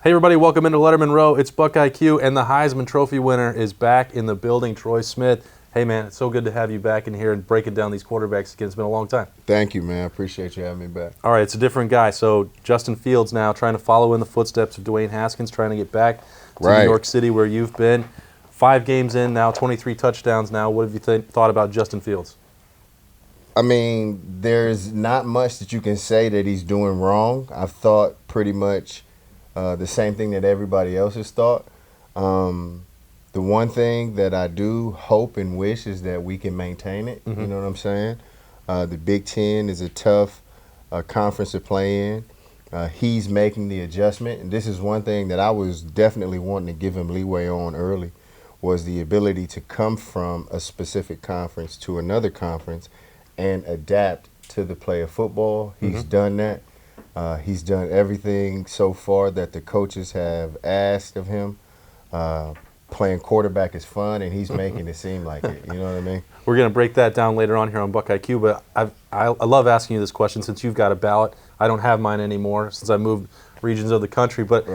Hey everybody, welcome into Lettermen Row. It's BuckIQ, and the Heisman Trophy winner is back in the building, Troy Smith. Hey man, it's so good to have you back in here and breaking down these quarterbacks again. It's been a long time. Thank you, man. I appreciate you having me back. All right, it's a different guy. So Justin Fields now trying to follow in the footsteps of Dwayne Haskins, trying to get back to New York City where you've been. 5 games in now, 23 touchdowns now. What have you thought about Justin Fields? I mean, there's not much that you can say that he's doing wrong. I've thought pretty much the same thing that everybody else has thought. The one thing that I do hope and wish is that we can maintain it. You know what I'm saying? The Big Ten is a tough conference to play in. He's making the adjustment, and this is one thing that I was definitely wanting to give him leeway on early, was the ability to come from a specific conference to another conference and adapt to the play of football. He's done that. He's done everything so far that the coaches have asked of him. Playing quarterback is fun, and he's making it seem like it. You know what I mean? We're going to break that down later on here on BuckIQ, but I love asking you this question since you've got a ballot. I don't have mine anymore since I moved regions of the country, but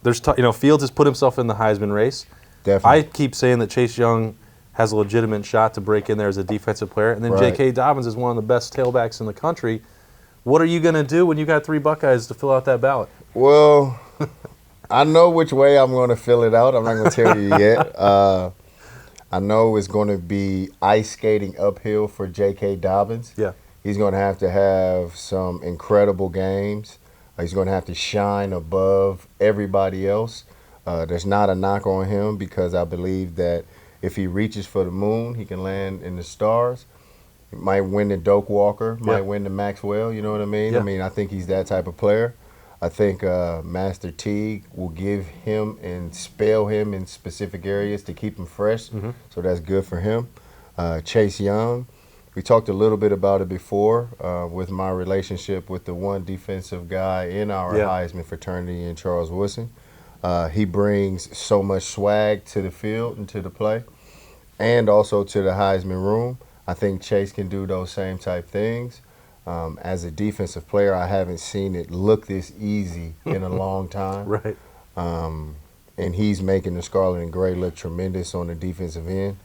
there's Fields has put himself in the Heisman race. Definitely. I keep saying that Chase Young has a legitimate shot to break in there as a defensive player, and then J.K. Dobbins is one of the best tailbacks in the country. What are you going to do when you got 3 Buckeyes to fill out that ballot? Well, I know which way I'm going to fill it out. I'm not going to tell you yet. I know it's going to be ice skating uphill for J.K. Dobbins. Yeah. He's going to have some incredible games. He's going to have to shine above everybody else. There's not a knock on him because I believe that if he reaches for the moon, he can land in the stars. He might win the Doak Walker, might win the Maxwell, you know what I mean? Yeah. I mean, I think he's that type of player. I think Master Teague will give him and spell him in specific areas to keep him fresh, so that's good for him. Chase Young, we talked a little bit about it before with my relationship with the one defensive guy in our Heisman fraternity in Charles Woodson. He brings so much swag to the field and to the play and also to the Heisman room. I think Chase can do those same type things. As a defensive player, I haven't seen it look this easy in a long time. Right. And he's making the Scarlet and Gray look tremendous on the defensive end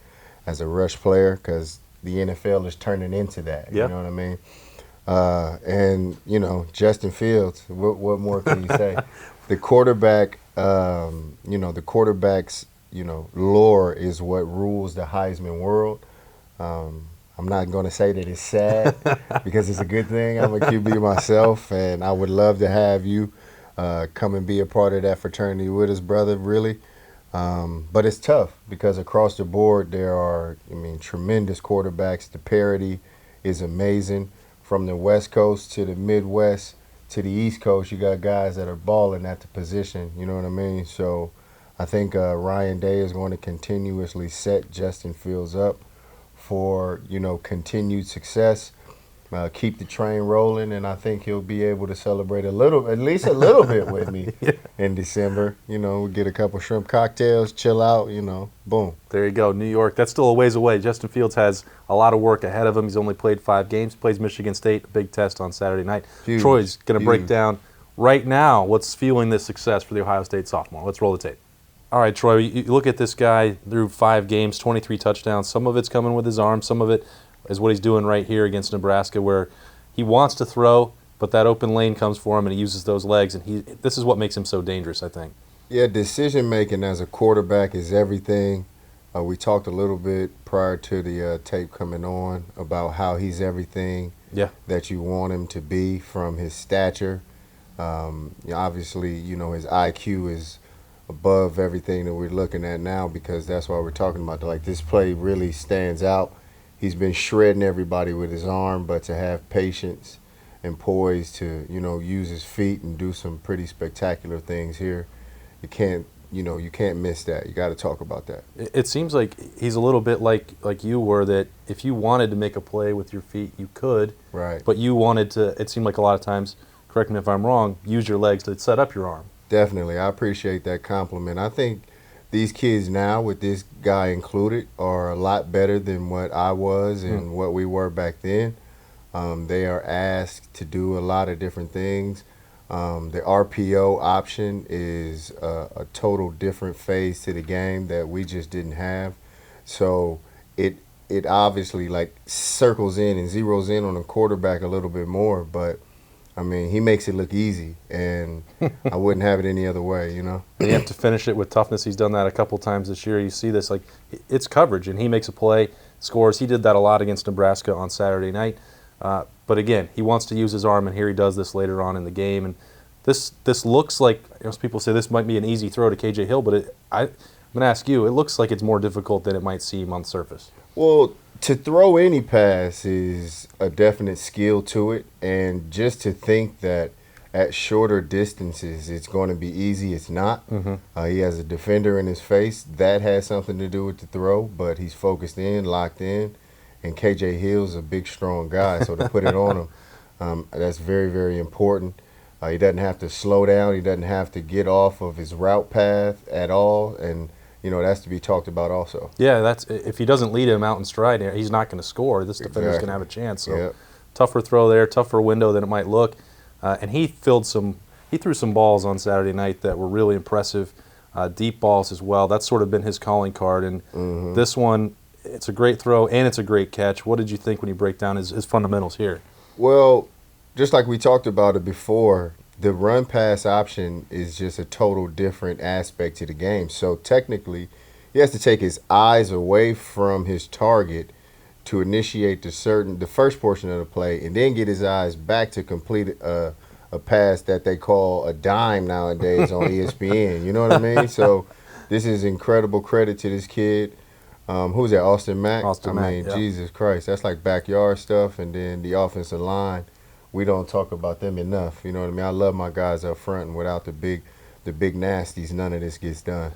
as a rush player because the NFL is turning into that. You know what I mean? And, Justin Fields, what more can you say? The quarterback, the quarterback's, lore is what rules the Heisman world. I'm not going to say that it's sad because it's a good thing. I'm a QB myself, and I would love to have you come and be a part of that fraternity with us, brother, really. But it's tough because across the board there are, tremendous quarterbacks. The parity is amazing. From the West Coast to the Midwest to the East Coast, you got guys that are balling at the position, you know what I mean? So I think Ryan Day is going to continuously set Justin Fields up for, continued success, keep the train rolling, and I think he'll be able to celebrate at least a little bit with me in December. We'll get a couple shrimp cocktails, chill out, boom. There you go, New York. That's still a ways away. Justin Fields has a lot of work ahead of him. He's only played 5 games, plays Michigan State, a big test on Saturday night. Huge, Troy's going to break down right now what's fueling this success for the Ohio State sophomore. Let's roll the tape. All right, Troy, you look at this guy through 5 games, 23 touchdowns. Some of it's coming with his arm. Some of it is what he's doing right here against Nebraska where he wants to throw, but that open lane comes for him and he uses those legs. And this is what makes him so dangerous, I think. Yeah, decision-making as a quarterback is everything. We talked a little bit prior to the tape coming on about how he's everything that you want him to be from his stature. Obviously, his IQ is above everything that we're looking at now because that's why we're talking about this play really stands out. He's been shredding everybody with his arm, but to have patience and poise to use his feet and do some pretty spectacular things here, you can't miss that. You got to talk about that. It seems like he's a little bit like you were, that if you wanted to make a play with your feet, you could. Right. But you wanted to. It seemed like a lot of times, correct me if I'm wrong, use your legs to set up your arm. Definitely. I appreciate that compliment. I think these kids now, with this guy included, are a lot better than what I was and what we were back then. They are asked to do a lot of different things. The RPO option is a total different phase to the game that we just didn't have. So it obviously like circles in and zeroes in on the quarterback a little bit more, but I mean, he makes it look easy, and I wouldn't have it any other way, you know? And you have to finish it with toughness. He's done that a couple times this year. You see this, like, it's coverage, and he makes a play, scores. He did that a lot against Nebraska on Saturday night. But again, he wants to use his arm, and here he does this later on in the game. And this looks like, most people say this might be an easy throw to KJ Hill, but I'm going to ask you, it looks like it's more difficult than it might seem on the surface. Well, to throw any pass is a definite skill to it, and just to think that at shorter distances it's going to be easy, it's not. He has a defender in his face. That has something to do with the throw, but he's focused in, locked in, and KJ Hill's a big, strong guy, so to put it on him, that's very, very important. He doesn't have to slow down. He doesn't have to get off of his route path at all, and you know, that's to be talked about also. Yeah, that's if he doesn't lead him out in stride, he's not going to score. This defender's going to have a chance. So tougher throw there, tougher window than it might look. And he threw some balls on Saturday night that were really impressive, deep balls as well. That's sort of been his calling card. And this one, it's a great throw and it's a great catch. What did you think when you break down his fundamentals here? Well, just like we talked about it before, the run-pass option is just a total different aspect to the game. So technically, he has to take his eyes away from his target to initiate the first portion of the play, and then get his eyes back to complete a pass that they call a dime nowadays on ESPN. You know what I mean? So this is incredible credit to this kid. Who's that, Austin Mack? I mean, Jesus Christ, that's like backyard stuff, and then the offensive line. We don't talk about them enough. You know what I mean? I love my guys up front, and without the big nasties, none of this gets done.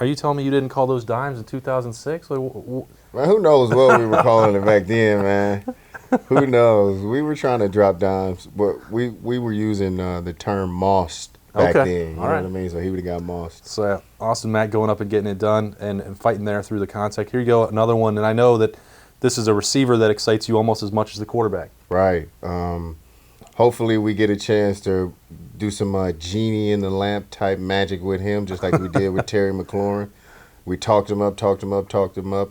Are you telling me you didn't call those dimes in 2006? Like, man, who knows what we were calling it back then, man? Who knows? We were trying to drop dimes, but we were using the term mossed back then. You know what I mean? So he would have got mossed. So Austin Mack going up and getting it done and fighting there through the contact. Here you go, another one. And I know that this is a receiver that excites you almost as much as the quarterback. Right. Hopefully we get a chance to do some genie in the lamp type magic with him, just like we did with Terry McLaurin. We talked him up,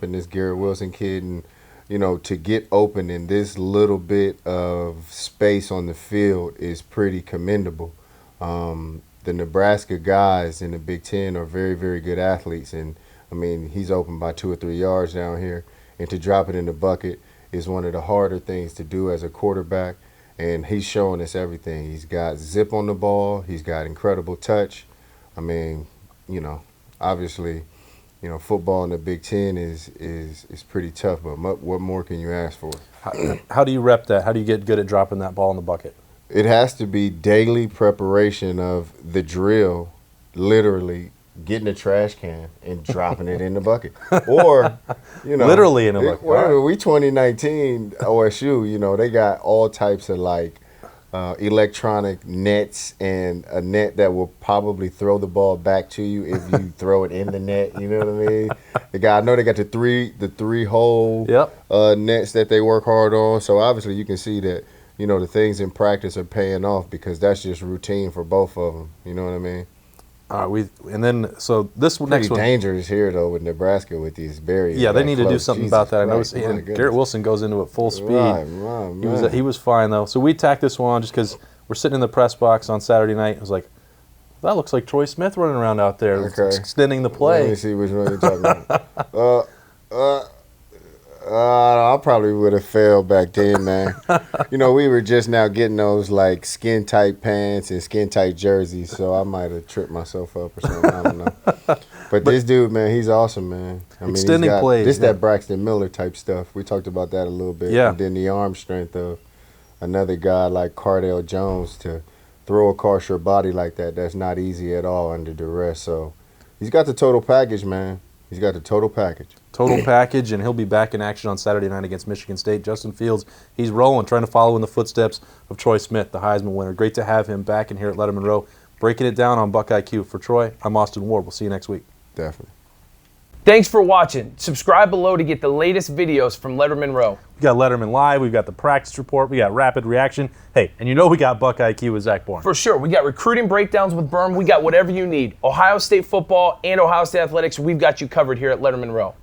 and this Garrett Wilson kid, and you know, to get open in this little bit of space on the field is pretty commendable. The Nebraska guys in the Big Ten are very, very good athletes, and I mean, he's open by 2 or 3 yards down here, and to drop it in the bucket is one of the harder things to do as a quarterback. And he's showing us everything. He's got zip on the ball. He's got incredible touch. I mean, you know, obviously, you know, football in the Big Ten is pretty tough. But what more can you ask for? How do you rep that? How do you get good at dropping that ball in the bucket? It has to be daily preparation of the drill, literally getting a trash can and dropping it in the bucket. Or, you know. Literally in a bucket. We 2019 OSU, you know, they got all types of like electronic nets and a net that will probably throw the ball back to you if you throw it in the net. You know what I mean? I know they got the three hole nets that they work hard on. So obviously you can see that, you know, the things in practice are paying off because that's just routine for both of them. You know what I mean? This next one dangerous here though with Nebraska with these barriers. Yeah, they need to do something about that. I know. Garrett Wilson goes into it full speed. He was fine though. So we tacked this one on just because we're sitting in the press box on Saturday night. I was like, that looks like Troy Smith running around out there, extending the play. Let me see which one you're talking about. I probably would have failed back then, man. You know, we were just now getting those like skin tight pants and skin tight jerseys, so I might have tripped myself up or something. I don't know. But this dude, man, he's awesome, man. I mean, extending plays. That Braxton Miller type stuff. We talked about that a little bit. Yeah. And then the arm strength of another guy like Cardale Jones to throw across your body like that. That's not easy at all under duress. So he's got the total package, man. He's got the total package. Total package, and he'll be back in action on Saturday night against Michigan State. Justin Fields, he's rolling, trying to follow in the footsteps of Troy Smith, the Heisman winner. Great to have him back in here at Lettermen Row, breaking it down on BuckIQ. For Troy, I'm Austin Ward. We'll see you next week. Definitely. Thanks for watching. Subscribe below to get the latest videos from Lettermen Row. We got Letterman Live, we've got the practice report, we got rapid reaction. Hey, and you know we got BuckIQ with Zach Bourne. For sure. We got recruiting breakdowns with Berm. We got whatever you need. Ohio State football and Ohio State athletics, we've got you covered here at Lettermen Row.